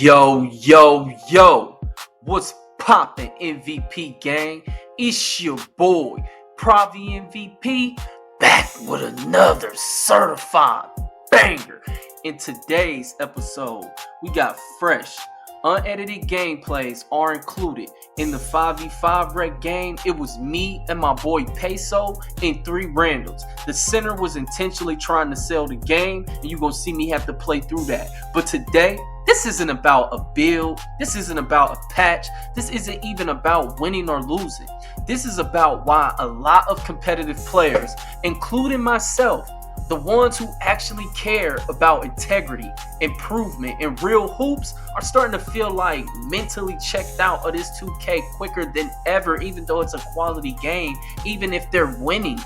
Yo, what's poppin', MVP gang? It's your boy, Pravi MVP, back with another certified banger. In today's episode, we got fresh, unedited gameplays are included. In the 5v5 rec game, it was me and my boy Peso and 3 randoms. The center was intentionally trying to sell the game, and you're gonna see me have to play through that. But today, this isn't about a build, this isn't about a patch, this isn't even about winning or losing. This is about why a lot of competitive players, including myself, the ones who actually care about integrity, improvement, and real hoops, are starting to feel like mentally checked out of this 2K quicker than ever, even though it's a quality game, even if they're winning.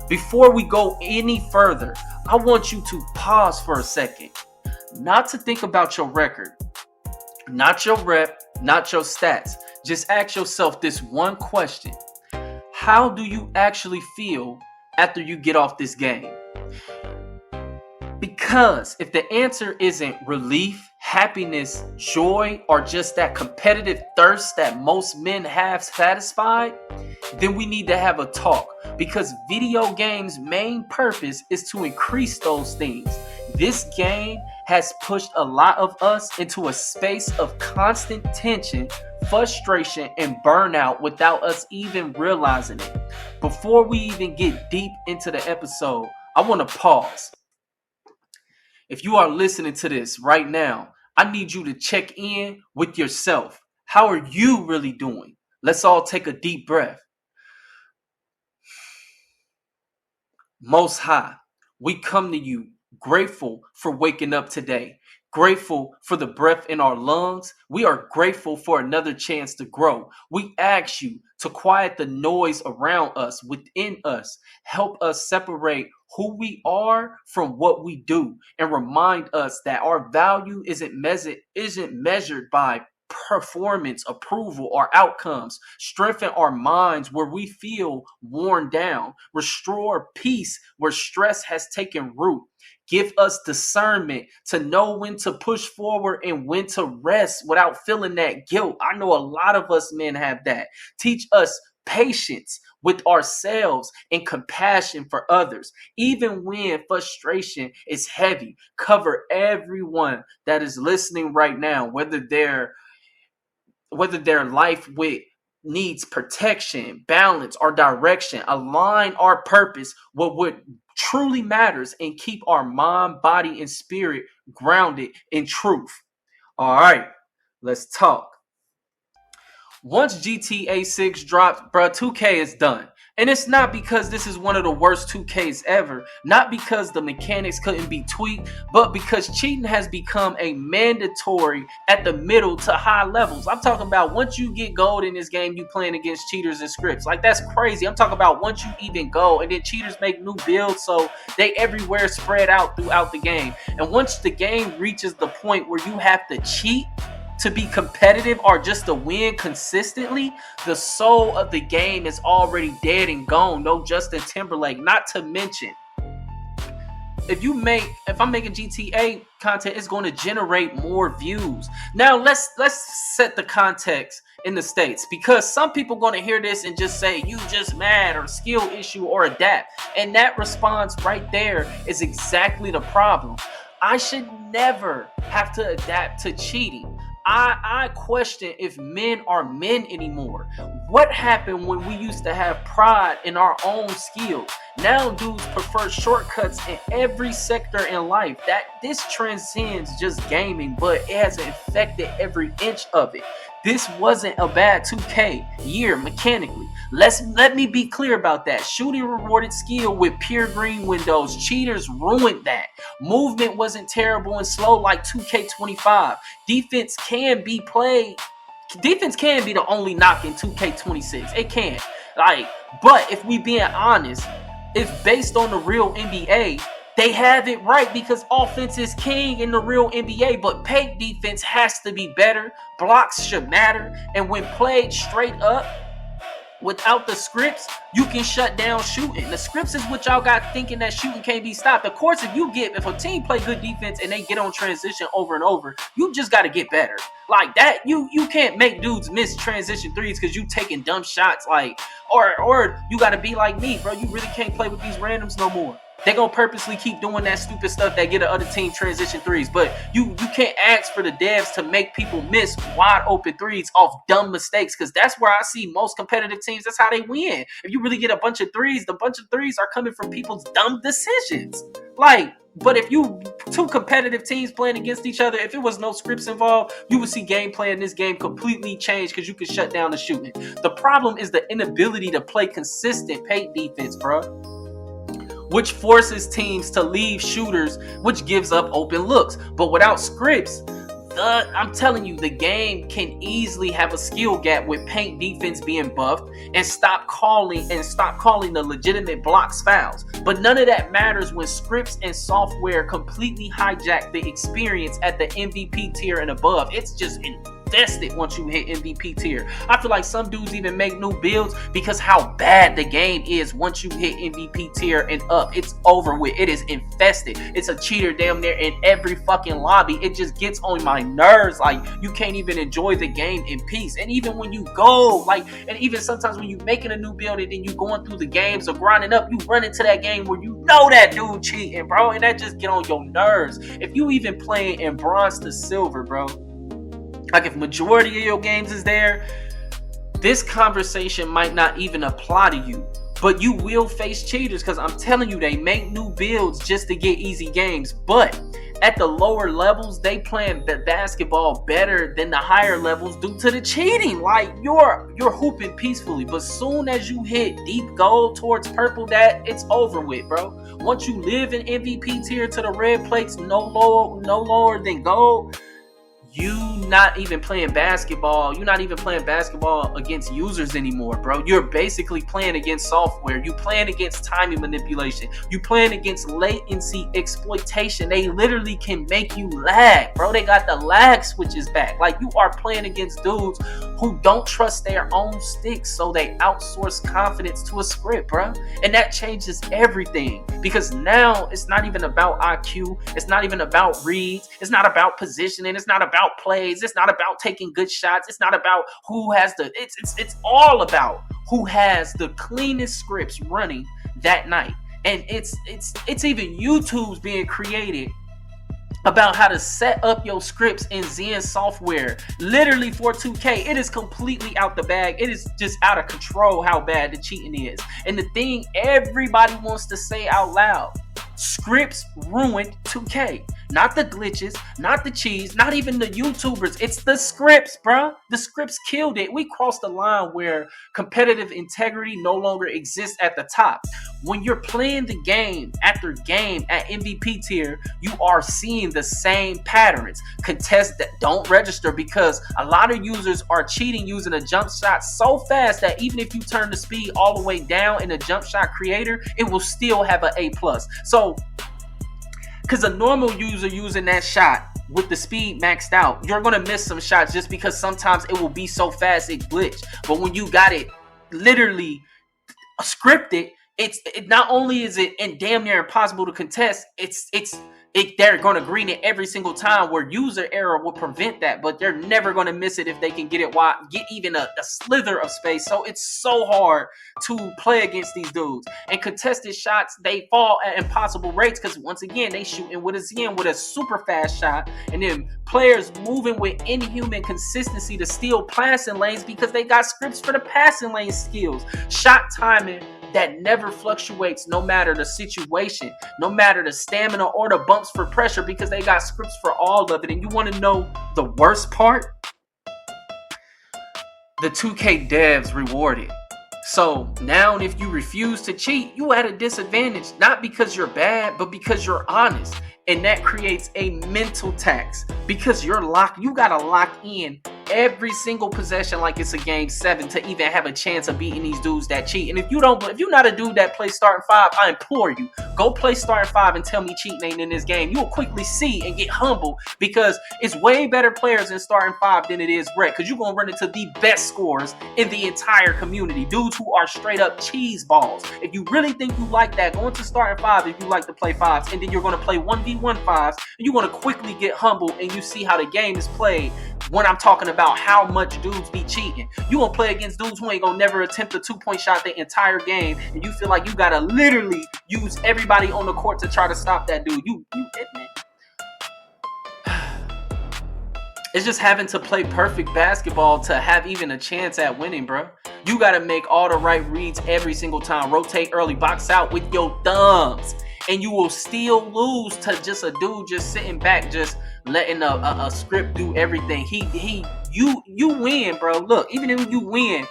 Before we go any further, I want you to pause for a second. Not to think about your record, not your rep, not your stats. Just ask yourself this one question. How do you actually feel after you get off this game? Because if the answer isn't relief, happiness, joy, or just that competitive thirst that most men have satisfied, then we need to have a talk. Because video games' main purpose is to increase those things. This game has pushed a lot of us into a space of constant tension, frustration, and burnout without us even realizing it. Before we even get deep into the episode, I want to pause. If you are listening to this right now, I need you to check in with yourself. How are you really doing? Let's all take a deep breath. Most High, we come to you grateful for waking up today, grateful for the breath in our lungs. We are grateful for another chance to grow. We ask you to quiet the noise around us, within us, help us separate who we are from what we do, and remind us that our value isn't measured by performance, approval, or outcomes. Strengthen our minds where we feel worn down. Restore peace where stress has taken root. Give us discernment to know when to push forward and when to rest without feeling that guilt. I know a lot of us men have that. Teach us patience with ourselves and compassion for others. Even when frustration is heavy, cover everyone that is listening right now, whether their life needs protection, balance, or direction. Align our purpose with what truly matters and keep our mind, body, and spirit grounded in truth. All right, let's talk. Once GTA 6 drops, bro, 2K is done. And it's not because this is one of the worst 2Ks ever, not because the mechanics couldn't be tweaked, but because cheating has become a mandatory at the middle to high levels. I'm talking about once you get gold in this game, you playing against cheaters and scripts. Like, that's crazy. I'm talking about once you even go, and then cheaters make new builds, so they everywhere spread out throughout the game. And once the game reaches the point where you have to cheat to be competitive or just to win consistently, the soul of the game is already dead and gone. No Justin Timberlake. Not to mention, if I'm making GTA content, it's going to generate more views. Now let's set the context in the States, because some people going to hear this and just say you just mad or skill issue or adapt, and that response right there is exactly the problem. I should never have to adapt to cheating. I question if men are men anymore. What happened when we used to have pride in our own skills? Now dudes prefer shortcuts in every sector in life. This transcends just gaming, but it has affected every inch of it. This wasn't a bad 2K year mechanically. Let me be clear about that. Shooting rewarded skill with pure green windows. Cheaters ruined that. Movement wasn't terrible and slow like 2K25. Defense can be the only knock in 2K26. It can. But if we being honest, if based on the real NBA, they have it right, because offense is king in the real NBA, but paint defense has to be better. Blocks should matter, and when played straight up, Without the scripts, you can shut down shooting. The scripts is what y'all got thinking that shooting can't be stopped. Of course, if a team play good defense and they get on transition over and over, you just got to get better. Like that, you can't make dudes miss transition threes because you taking dumb shots. Like, or you got to be like me, bro. You really can't play with these randoms no more. They're going to purposely keep doing that stupid stuff that get the other team transition threes. But you can't ask for the devs to make people miss wide open threes off dumb mistakes, because that's where I see most competitive teams. That's how they win. If you really get a bunch of threes, the bunch of threes are coming from people's dumb decisions. Like, but if you two competitive teams playing against each other, if it was no scripts involved, you would see gameplay in this game completely change because you could shut down the shooting. The problem is the inability to play consistent paint defense, bro, which forces teams to leave shooters, which gives up open looks. But without scripts, I'm telling you, the game can easily have a skill gap with paint defense being buffed and stop calling the legitimate blocks fouls. But none of that matters when scripts and software completely hijack the experience at the MVP tier and above. It's just infested once you hit MVP tier. I feel like some dudes even make new builds because how bad the game is once you hit MVP tier and up. It's over with. It is infested. It's a cheater damn near in every fucking lobby. It just gets on my nerves. Like, you can't even enjoy the game in peace. And even when you go, and even sometimes when you making a new build and then you going through the games or grinding up, you run into that game where you know that dude cheating, bro, and that just get on your nerves. If you even playing in bronze to silver, bro, like if majority of your games is there, this conversation might not even apply to you. But you will face cheaters, because I'm telling you, they make new builds just to get easy games. But at the lower levels, they playing basketball better than the higher levels due to the cheating. Like, you're hooping peacefully, but soon as you hit deep gold towards purple, that it's over with, bro. Once you live in MVP tier to the red plates, no lower than gold, you not even playing basketball. You're not even playing basketball against users anymore, bro. You're basically playing against software. You playing against timing manipulation. You playing against latency exploitation. They literally can make you lag, bro. They got the lag switches back. Like, you are playing against dudes who don't trust their own sticks, so they outsource confidence to a script, bro. And that changes everything, because now it's not even about IQ. It's not even about reads. It's not about positioning. It's not about plays. It's not about taking good shots. It's not about who has it's all about who has the cleanest scripts running that night. And it's even YouTube's being created about how to set up your scripts in Zen software, literally for 2K. It is completely out the bag. It is just out of control how bad the cheating is. And the thing everybody wants to say out loud, scripts ruined 2K. Not the glitches, not the cheese, not even the YouTubers. It's the scripts, bruh. The scripts killed it. We crossed the line where competitive integrity no longer exists at the top. When you're playing the game after game at MVP tier, you are seeing the same patterns. Contests that don't register because a lot of users are cheating using a jump shot so fast that even if you turn the speed all the way down in a jump shot creator, it will still have an A+. So, because a normal user using that shot with the speed maxed out, you're going to miss some shots just because sometimes it will be so fast it glitch. But when you got it literally scripted, it not only is it damn near impossible to contest, they're going to green it every single time, where user error will prevent that, but they're never going to miss it if they can get even a slither of space. So it's so hard to play against these dudes. And contested shots, they fall at impossible rates because, once again, they shooting with a super fast shot, and then players moving with inhuman consistency to steal passing lanes because they got scripts for the passing lane skills. Shot timing that never fluctuates no matter the situation, no matter the stamina or the bumps for pressure, because they got scripts for all of it. And you want to know the worst part? The 2K devs reward it. So now if you refuse to cheat, you at a disadvantage, not because you're bad, but because you're honest. And that creates a mental tax, because you gotta lock in every single possession like it's a game 7 to even have a chance of beating these dudes that cheat. And if you're not a dude that plays starting 5, I implore you, go play starting 5 and tell me cheating ain't in this game. You will quickly see and get humbled, because it's way better players in starting 5 than it is rec, because you're going to run into the best scorers in the entire community, dudes who are straight up cheese balls. If you really think you like that, go into starting 5 if you like to play 5s, and then you're going to play 1v1 5s, and you're going to quickly get humbled, and you see how the game is played when I'm talking about how much dudes be cheating. You gonna play against dudes who ain't gonna never attempt a 2-point shot the entire game, and you feel like you gotta literally use everybody on the court to try to stop that dude. It's just having to play perfect basketball to have even a chance at winning, bro. You gotta make all the right reads every single time. Rotate early, box out with your thumbs, and you will still lose to just a dude just sitting back, just letting a script do everything. You win, bro. Look, even if you win,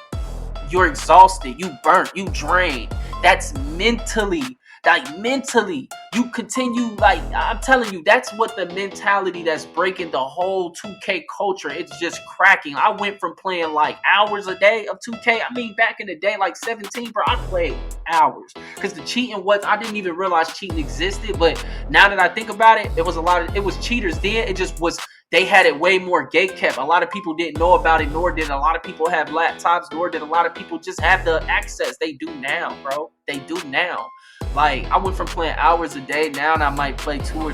you're exhausted, you burnt, you drained. That's mentally. Like, mentally, you continue, like, I'm telling you, that's what the mentality that's breaking the whole 2K culture. It's just cracking. I went from playing, like, hours a day of 2K. I mean, back in the day, like 17, bro, I played hours. Because the cheating I didn't even realize cheating existed. But now that I think about it, it was cheaters then. It just was, they had it way more gate kept. A lot of people didn't know about it, nor did a lot of people have laptops, nor did a lot of people just have the access. They do now, bro. They do now. Like, I went from playing hours a day, now and I might play two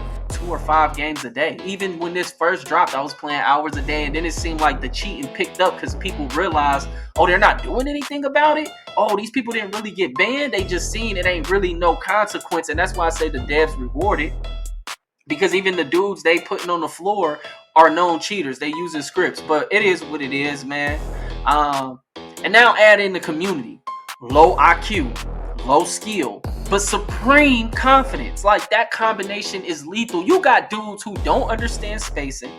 or 5 games a day. Even when this first dropped, I was playing hours a day, and then it seemed like the cheating picked up because people realized, oh, they're not doing anything about it? Oh, these people didn't really get banned? They just seen it ain't really no consequence, and that's why I say the devs rewarded. Because even the dudes they putting on the floor are known cheaters. They using scripts, but it is what it is, man. And now add in the community. Low IQ, low skill, but supreme confidence. Like, that combination is lethal. You got dudes who don't understand spacing,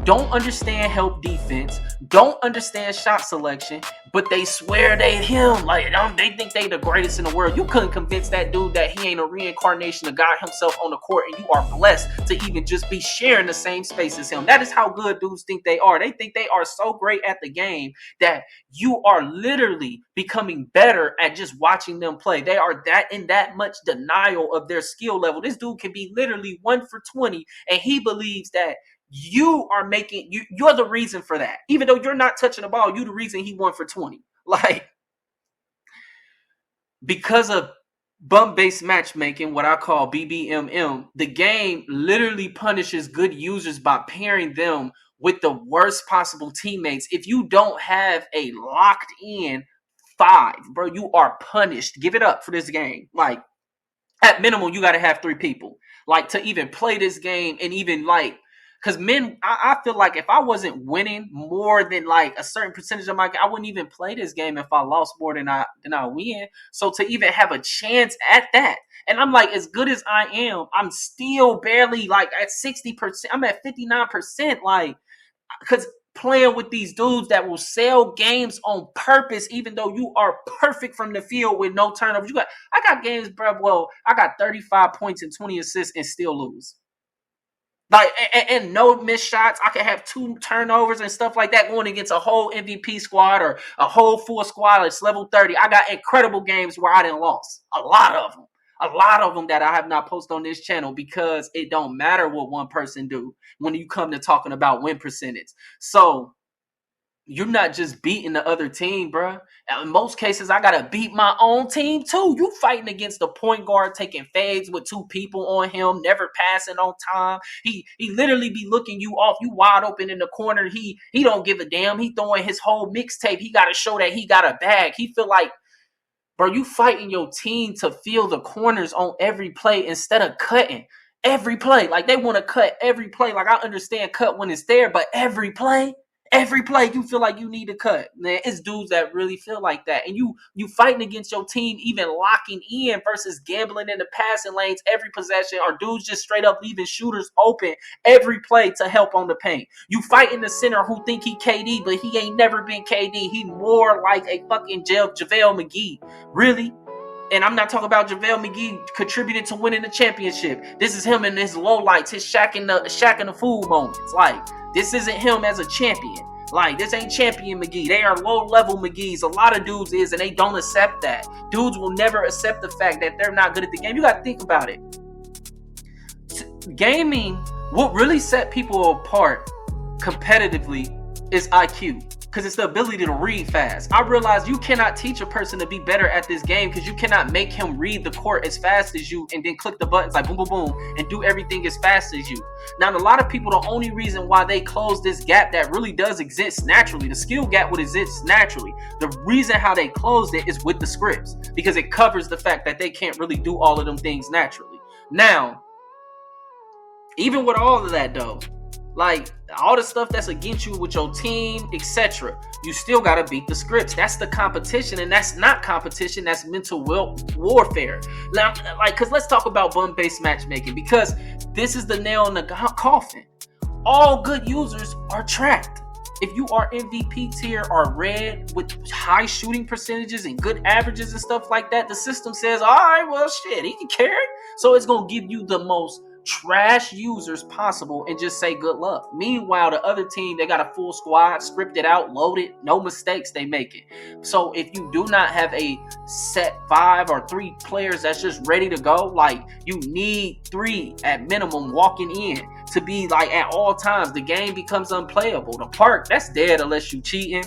don't understand help defense, don't understand shot selection, but they swear they him. Like, they think they the greatest in the world. You couldn't convince that dude that he ain't a reincarnation of God himself on the court, and you are blessed to even just be sharing the same space as him. That is how good dudes think they are. They think they are so great at the game that you are literally becoming better at just watching them play. They are that much denial of their skill level. This dude can be literally 1 for 20, and he believes that you're the reason for that. Even though you're not touching the ball, you're the reason he 1 for 20. Like, because of bump-based matchmaking, what I call BBMM, the game literally punishes good users by pairing them with the worst possible teammates. If you don't have a locked in 5, bro, you are punished. Give it up for this game. Like, at minimum, you got to have 3 people. Like, to even play this game, and even, like, because I feel like if I wasn't winning more than like a certain percentage of my game, I wouldn't even play this game if I lost more than I win. So to even have a chance at that, and I'm like, as good as I am, I'm still barely like at 60%. I'm at 59%. Like, because playing with these dudes that will sell games on purpose, even though you are perfect from the field with no turnovers. I got games, bro. Well, I got 35 points and 20 assists and still lose. Like, and no missed shots. I could have 2 turnovers and stuff like that going against a whole MVP squad or a whole full squad that's level 30. I got incredible games where I didn't lost. A lot of them that I have not posted on this channel, because it don't matter what one person do when you come to talking about win percentage. So you're not just beating the other team, bro. In most cases, I gotta beat my own team too. You fighting against the point guard taking fades with 2 people on him, never passing on time. He literally be looking you off. You wide open in the corner. He don't give a damn. He throwing his whole mixtape. He gotta show that he got a bag. He feel like, bro, you fighting your team to feel the corners on every play instead of cutting every play. Like, they want to cut every play. Like, I understand cut when it's there, but every play you feel like you need to cut. Man, it's dudes that really feel like that. And you fighting against your team even locking in versus gambling in the passing lanes every possession, or dudes just straight up leaving shooters open every play to help on the paint. You fighting the center who think he KD, but he ain't never been KD. He more like a fucking JaVale McGee. Really? And I'm not talking about JaVale McGee contributing to winning the championship. This is him in his lowlights, his Shaq in the fool moments. Like, this isn't him as a champion. Like, this ain't champion McGee. They are low-level McGees. A lot of dudes is, and they don't accept that. Dudes will never accept the fact that they're not good at the game. You got to think about it. Gaming, what really set people apart competitively is IQ. Because it's the ability to read fast. I realize you cannot teach a person to be better at this game because you cannot make him read the court as fast as you and then click the buttons like boom, boom, boom and do everything as fast as you. Now, a lot of people, the only reason why they close this gap that really does exist naturally, the skill gap would exist naturally. The reason how they closed it is with the scripts because it covers the fact that they can't really do all of them things naturally. Now, even with all of that though, like all the stuff that's against you with your team, etc., you still gotta beat the scripts. That's the competition, and that's not competition. That's mental warfare. Now, cause let's talk about bum-based matchmaking because this is the nail in the coffin. All good users are tracked. If you are MVP tier or red with high shooting percentages and good averages and stuff like that, the system says, all right, well, shit, he can carry. So it's gonna give you the most trash users possible and just say good luck. Meanwhile, the other team, they got a full squad, scripted out, loaded, no mistakes, they make it. So if you do not have a set 5 or 3 players that's just ready to go, like you need 3 at minimum walking in to be like at all times, the game becomes unplayable. The park, that's dead unless you cheating.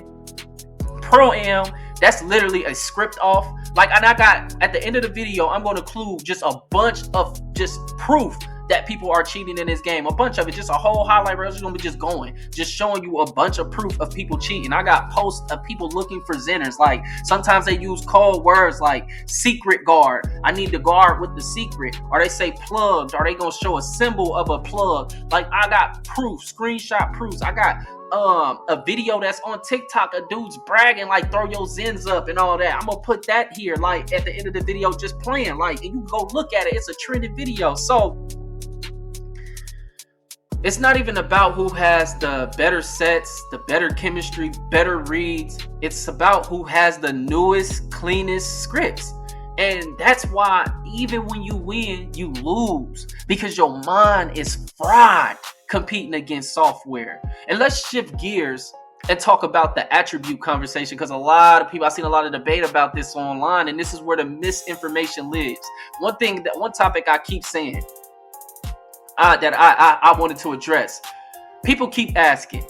Pro-Am, that's literally a script off. Like, and I got, at the end of the video, I'm going to include just a bunch of just proof that people are cheating in this game. A bunch of it, just a whole highlight reel is going to be just going, just showing you a bunch of proof of people cheating. I got posts of people looking for Zenners. Like, sometimes they use code words like secret guard. I need the guard with the secret. Or they say plugged. Or they going to show a symbol of a plug. Like, I got proof, screenshot proofs. I got a video that's on TikTok of dudes bragging like throw your Zens up and all that. I'm gonna put that here like at the end of the video just playing like, and you can go look at it. It's a trending video. So it's not even about who has the better sets, the better chemistry, better reads. It's about who has the newest, cleanest scripts. And that's why even when you win, you lose because your mind is fried competing against software. And let's shift gears and talk about the attribute conversation because a lot of people, I've seen a lot of debate about this online, and this is where the misinformation lives. One topic I keep saying that I wanted to address. People keep asking,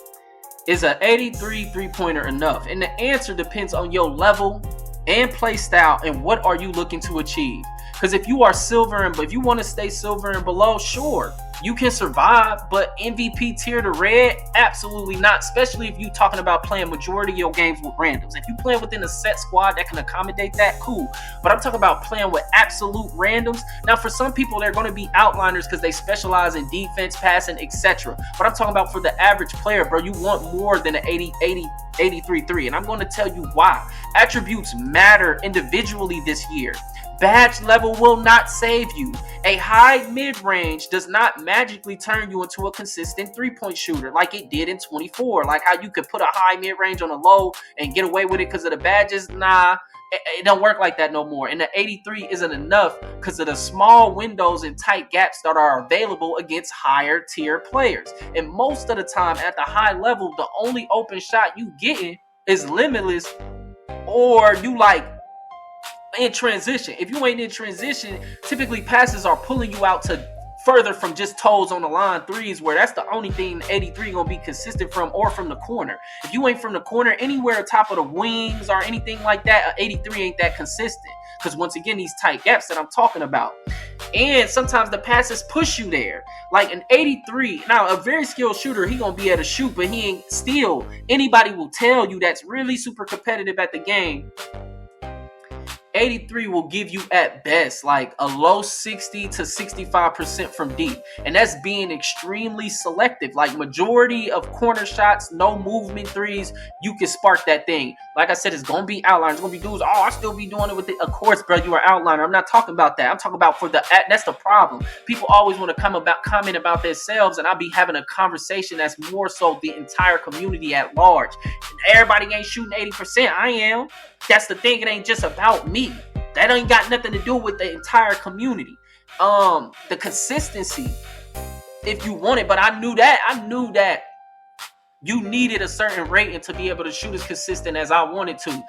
is an 83 3-pointer enough? And the answer depends on your level and play style and what are you looking to achieve. Because if you are silver and if you want to stay silver and below, sure, you can survive, but MVP tier to red, absolutely not, especially if you're talking about playing majority of your games with randoms. If you're playing within a set squad that can accommodate that, cool. But I'm talking about playing with absolute randoms. Now, for some people, they're going to be outliners because they specialize in defense, passing, etc. But I'm talking about for the average player, bro, you want more than an 83-3, and I'm going to tell you why. Attributes matter individually this year. Badge level will not save you. A high mid-range does not magically turn you into a consistent 3-point shooter like it did in 24. Like how you could put a high mid-range on a low and get away with it because of the badges. Nah, it don't work like that no more. And the 83 isn't enough because of the small windows and tight gaps that are available against higher tier players. And most of the time at the high level, the only open shot you getting is limitless, or you like in transition. If you ain't in transition, typically passes are pulling you out to further from just toes on the line threes, where that's the only thing 83 gonna be consistent from, or from the corner. If you ain't from the corner, anywhere top of the wings or anything like that, 83 ain't that consistent. Because once again, these tight gaps that I'm talking about. And sometimes the passes push you there. Like an 83, now a very skilled shooter, he gonna be able to shoot, but he ain't still. Anybody will tell you that's really super competitive at the game, 83 will give you at best like a low 60 to 65% from deep, and that's being extremely selective. Like majority of corner shots, no movement threes, you can spark that thing. Like I said, it's gonna be outliners, it's gonna be dudes, oh, I still be doing it with it. Of course, bro, you are outliner. I'm not talking about that. I'm talking about for the, that's the problem. People always want to comment about themselves, and I'll be having a conversation that's more so the entire community at large. Everybody ain't shooting 80%. I am. That's the thing. It ain't just about me. That ain't got nothing to do with the entire community. The consistency, if you want it, but I knew that You needed a certain rating to be able to shoot as consistent as I wanted to.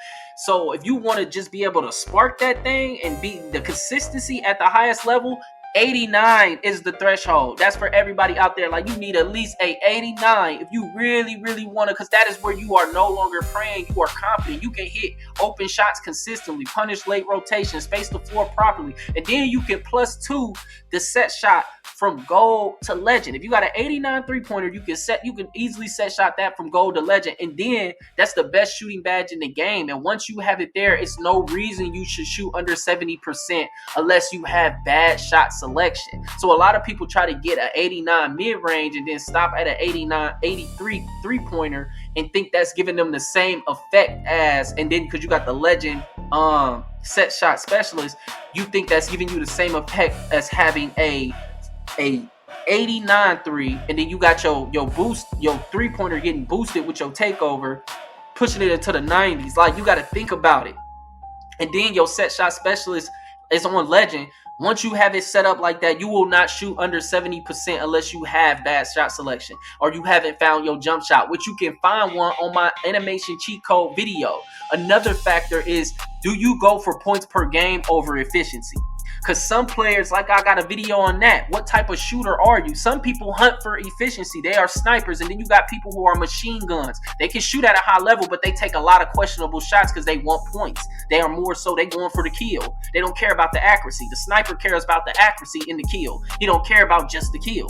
So if you want to just be able to spark that thing and be the consistency at the highest level, 89 is the threshold. That's for everybody out there. Like, you need at least a 89 if you really, really want to, because that is where you are no longer praying. You are confident. You can hit open shots consistently, punish late rotations, space the floor properly, and then you can +2 the set shot from gold to legend. If you got an 89 3-pointer, you can easily set shot that from gold to legend, and then that's the best shooting badge in the game. And once you have it there, it's no reason you should shoot under 70% unless you have bad shot selection. So a lot of people try to get an 89 mid-range and then stop at an 83 3-pointer and think that's giving them the same effect as, and then because you got the legend set shot specialist, you think that's giving you the same effect as having a 89 3, and then you got your boost, your 3-pointer getting boosted with your takeover, pushing it into the 90s. Like, you got to think about it. And then your set shot specialist is on legend. Once you have it set up like that, you will not shoot under 70% unless you have bad shot selection or you haven't found your jump shot, which you can find one on my animation cheat code video. Another factor is, do you go for points per game over efficiency? Because some players, like I got a video on that. What type of shooter are you? Some people hunt for efficiency. They are snipers. And then you got people who are machine guns. They can shoot at a high level, but they take a lot of questionable shots because they want points. They are more so they going for the kill. They don't care about the accuracy. The sniper cares about the accuracy in the kill. He don't care about just the kill.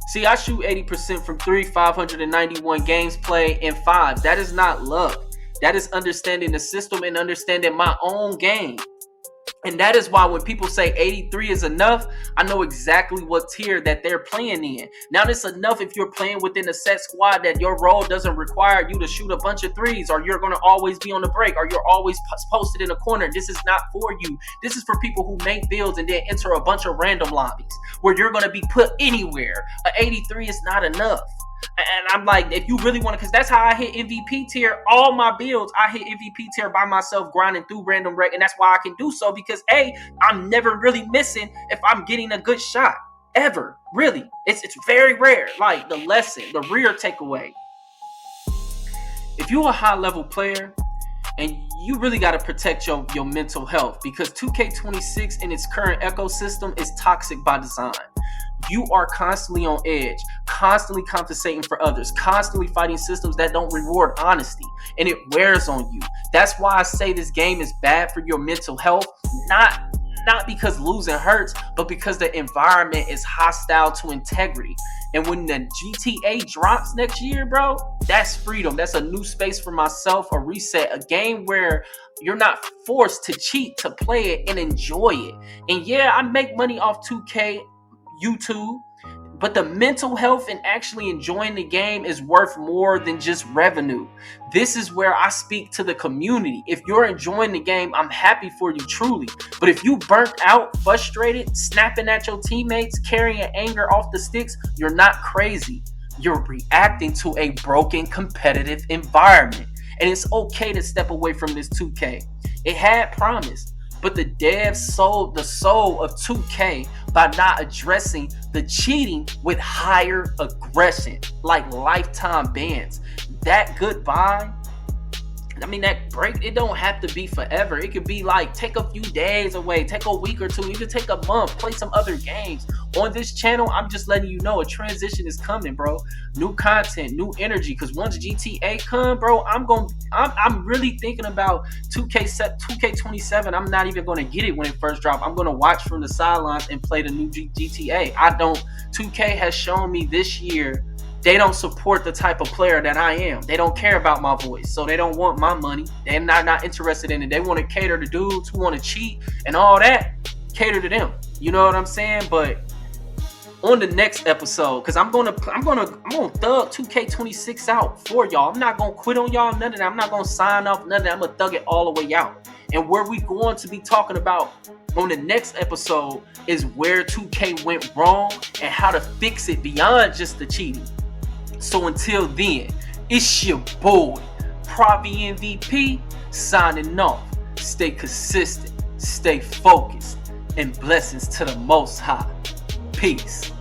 See, I shoot 80% from 3, 591 games played in 5. That is not luck. That is understanding the system and understanding my own game. And that is why when people say 83 is enough, I know exactly what tier that they're playing in. Now, that's enough if you're playing within a set squad that your role doesn't require you to shoot a bunch of threes, or you're going to always be on the break, or you're always posted in a corner. This is not for you. This is for people who make builds and then enter a bunch of random lobbies where you're going to be put anywhere. A 83 is not enough. And I'm like, if you really want to, because that's how I hit MVP tier. All my builds, I hit MVP tier by myself, grinding through random rec. And that's why I can do so, because I'm never really missing if I'm getting a good shot. Ever. Really. It's very rare. Like, the lesson, the real takeaway. If you're a high level player, and you really got to protect your mental health, because 2K26 in its current ecosystem is toxic by design. You are constantly on edge, constantly compensating for others, constantly fighting systems that don't reward honesty, and it wears on you. That's why I say this game is bad for your mental health, not because losing hurts, but because the environment is hostile to integrity. And when the GTA drops next year, bro, that's freedom. That's a new space for myself, a reset, a game where you're not forced to cheat to play it and enjoy it. And yeah, I make money off 2K YouTube, but the mental health and actually enjoying the game is worth more than just revenue. This is where I speak to the community. If you're enjoying the game, I'm happy for you, truly. But if you burnt out, frustrated, snapping at your teammates, carrying anger off the sticks, you're not crazy. You're reacting to a broken competitive environment. And it's okay to step away from this 2K. It had promise. But the devs sold the soul of 2K by not addressing the cheating with higher aggression, like lifetime bans. That goodbye, that break, it don't have to be forever. It could be like, take a few days away, take a week or two, even take a month, play some other games. On this channel, I'm just letting you know a transition is coming, bro. New content, new energy. Because once GTA come, bro, I'm really thinking about 2K27. I'm not even going to get it when it first drops. I'm going to watch from the sidelines and play the new GTA. 2K has shown me this year they don't support the type of player that I am. They don't care about my voice, so they don't want my money. They're not interested in it. They want to cater to dudes who want to cheat and all that. Cater to them. You know what I'm saying? But on the next episode, because I'm gonna thug 2K26 out for y'all. I'm not gonna quit on y'all, none of that. I'm not gonna sign off, none of that. I'm gonna thug it all the way out. And where we going to be talking about on the next episode is where 2K went wrong and how to fix it beyond just the cheating. So until then, it's your boy, Pravi MVP, signing off. Stay consistent, stay focused, and blessings to the Most High. Peace.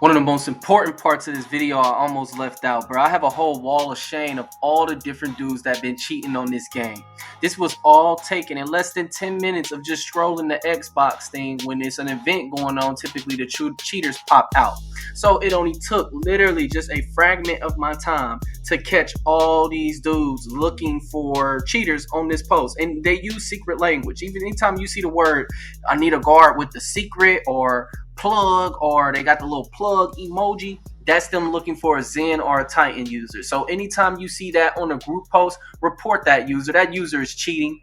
One of the most important parts of this video I almost left out, bro. I have a whole wall of shame of all the different dudes that been cheating on this game. This was all taken in less than 10 minutes of just scrolling the Xbox thing. When it's an event going on, typically the cheaters pop out. So it only took literally just a fragment of my time to catch all these dudes looking for cheaters on this post. And they use secret language. Even anytime you see the word, I need a guard with the secret or plug, or they got the little plug emoji, that's them looking for a Zen or a Titan user. So anytime you see that on a group post, report that user. That user is cheating.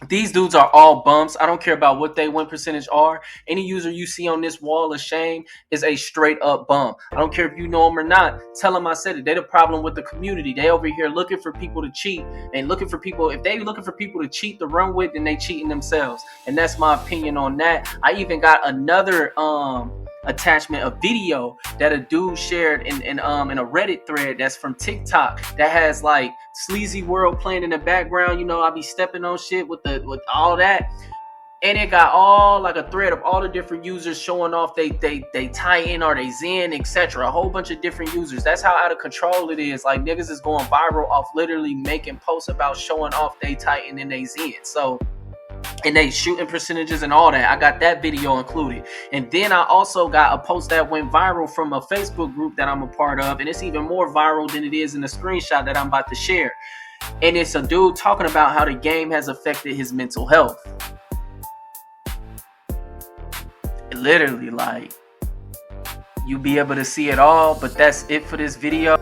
These dudes are all bumps. I don't care about what they win percentage are. Any user you see on this wall of shame is a straight up bum. I don't care if you know them or not. Tell them I said it. They're the problem with the community. They over here looking for people to cheat and looking for people. If they looking for people to cheat to run with, then they cheating themselves. And that's my opinion on that. I even got another attachment, a video that a dude shared in a Reddit thread that's from TikTok that has like Sleazy World playing in the background. You know, I be stepping on shit with all that. And it got all like a thread of all the different users showing off they Titan or they Zen, etc. A whole bunch of different users. That's how out of control it is. Like niggas is going viral off literally making posts about showing off they Titan and they Zen. So, and they shooting percentages and all that. I got that video included. And then I also got a post that went viral from a Facebook group that I'm a part of. And it's even more viral than it is in the screenshot that I'm about to share. And it's a dude talking about how the game has affected his mental health. Literally, like, you be able to see it all, but that's it for this video.